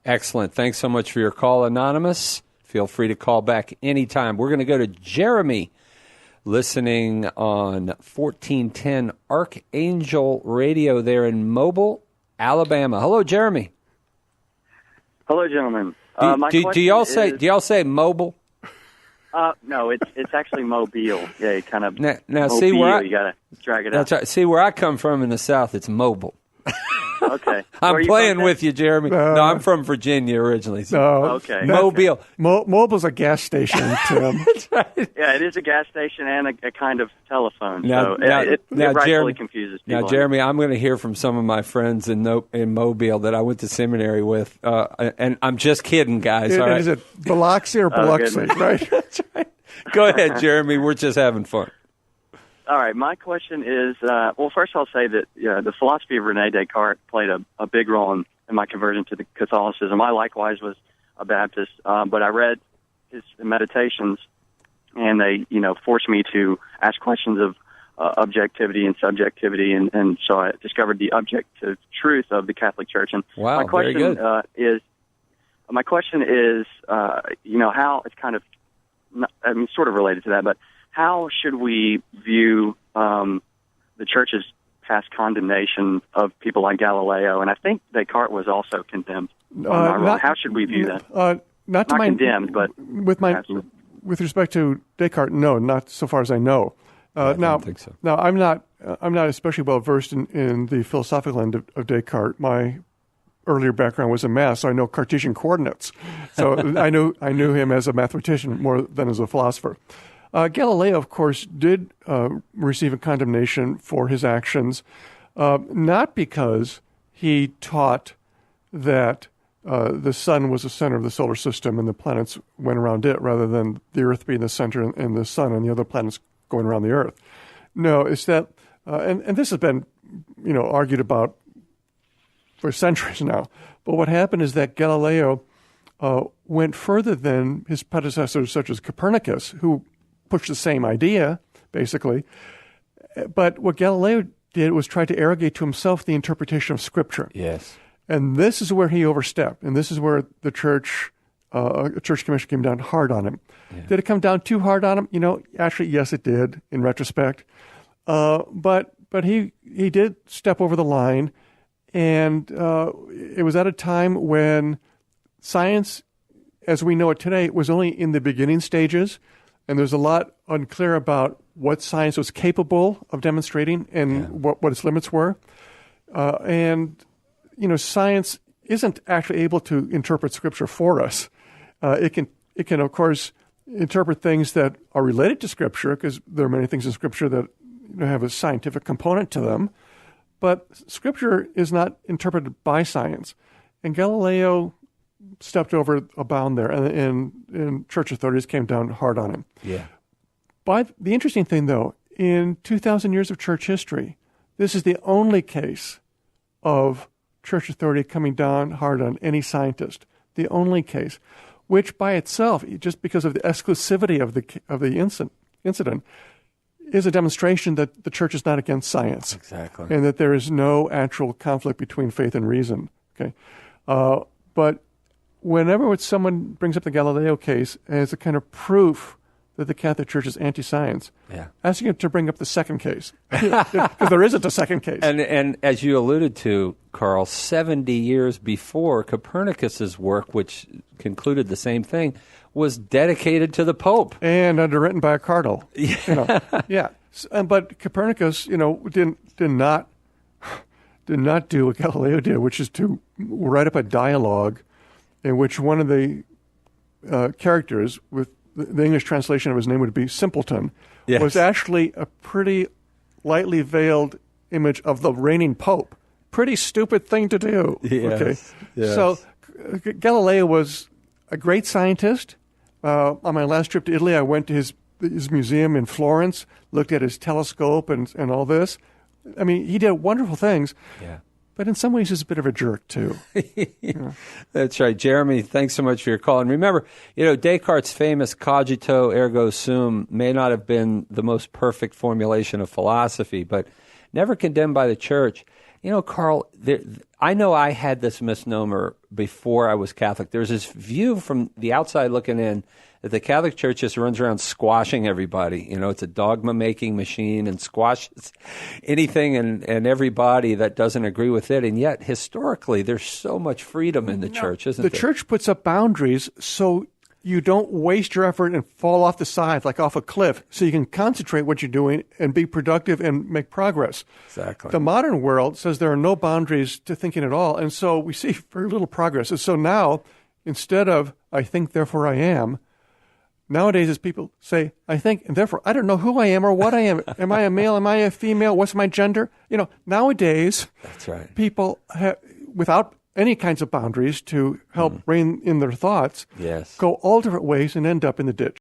Excellent. Thanks so much for your call, Anonymous. Feel free to call back anytime. We're going to go to Jeremy, listening on 1410 Archangel Radio there in Mobile, Alabama. Hello, Jeremy. Hello, gentlemen. Do y'all say mobile? No, it's actually mobile. Yeah, you kind of now mobile, see where you gotta drag it that's up. right. See where I come from in the South, it's mobile. Okay, I'm playing with you, Jeremy. No, I'm from Virginia originally. So. No, okay, Mobile. Mobile's a gas station, Tim. That's right. Yeah, it is a gas station and a kind of telephone. Now, so it rightfully Jeremy, confuses people. Now, Jeremy, I'm going to hear from some of my friends in Mobile that I went to seminary with, and I'm just kidding, guys. All right? Is it Biloxi or Biloxi, right? That's right. Go ahead, Jeremy. We're just having fun. All right, my question is, well, first I'll say that the philosophy of René Descartes played a big role in my conversion to the Catholicism. I likewise was a Baptist, but I read his meditations, and they, forced me to ask questions of objectivity and subjectivity, and so I discovered the objective truth of the Catholic Church. And wow, my question very good. is, how it's kind of, sort of related to that, but how should we view the Church's past condemnation of people like Galileo? And I think Descartes was also condemned. How should we view that? Not condemned, but with respect to Descartes, no, not so far as I know. I don't think so. Now, I'm not especially well versed in the philosophical end of Descartes. My earlier background was in math, so I know Cartesian coordinates. So I knew him as a mathematician more than as a philosopher. Galileo, of course, did receive a condemnation for his actions, not because he taught that the sun was the center of the solar system and the planets went around it, rather than the Earth being the center and the sun and the other planets going around the Earth. No, it's that, and this has been, argued about for centuries now. But what happened is that Galileo went further than his predecessors, such as Copernicus, who pushed the same idea, basically. But what Galileo did was try to arrogate to himself the interpretation of Scripture. Yes. And this is where he overstepped. And this is where the church commission came down hard on him. Yeah. Did it come down too hard on him? Actually, yes, it did, in retrospect. But he did step over the line. And it was at a time when science, as we know it today, was only in the beginning stages. And there's a lot unclear about what science was capable of demonstrating and what its limits were. Science isn't actually able to interpret Scripture for us. It can, of course, interpret things that are related to Scripture, because there are many things in Scripture that have a scientific component to them. But Scripture is not interpreted by science. And Galileo stepped over a bound there, and church authorities came down hard on him. Yeah. But the interesting thing, though, in 2,000 years of church history, this is the only case of church authority coming down hard on any scientist. The only case, which by itself, just because of the exclusivity of the incident, is a demonstration that the church is not against science. Exactly. And that there is no actual conflict between faith and reason. Okay. But whenever someone brings up the Galileo case as a kind of proof that the Catholic Church is anti-science, asking it to bring up the second case, because there isn't a second case. And as you alluded to, Karl, 70 years before Copernicus's work, which concluded the same thing, was dedicated to the Pope. And underwritten by a cardinal. Yeah. But Copernicus, did not do what Galileo did, which is to write up a dialogue in which one of the characters, with the English translation of his name would be simpleton, was actually a pretty lightly veiled image of the reigning Pope. Pretty stupid thing to do. Yes. Okay. Yes. So Galileo was a great scientist. On my last trip to Italy, I went to his museum in Florence, looked at his telescope and all this. I mean, he did wonderful things. Yeah. But in some ways, he's a bit of a jerk, too. That's right. Jeremy, thanks so much for your call. And remember, Descartes' famous cogito ergo sum may not have been the most perfect formulation of philosophy, but never condemned by the church. You know, Carl, I know I had this misnomer before I was Catholic. There's this view from the outside looking in that the Catholic Church just runs around squashing everybody. You know, it's a dogma-making machine and squashes anything and everybody that doesn't agree with it. And yet, historically, there's so much freedom in the church, isn't there? The church puts up boundaries so you don't waste your effort and fall off the side like off a cliff, so you can concentrate what you're doing and be productive and make progress. Exactly. The modern world says there are no boundaries to thinking at all, and so we see very little progress. And so now, instead of I think, therefore I am, nowadays as people say, I think, and therefore I don't know who I am or what I am. Am I a male? Am I a female? What's my gender? You know, nowadays, that's right. People without any kinds of boundaries to help rein in their thoughts, yes, go all different ways and end up in the ditch.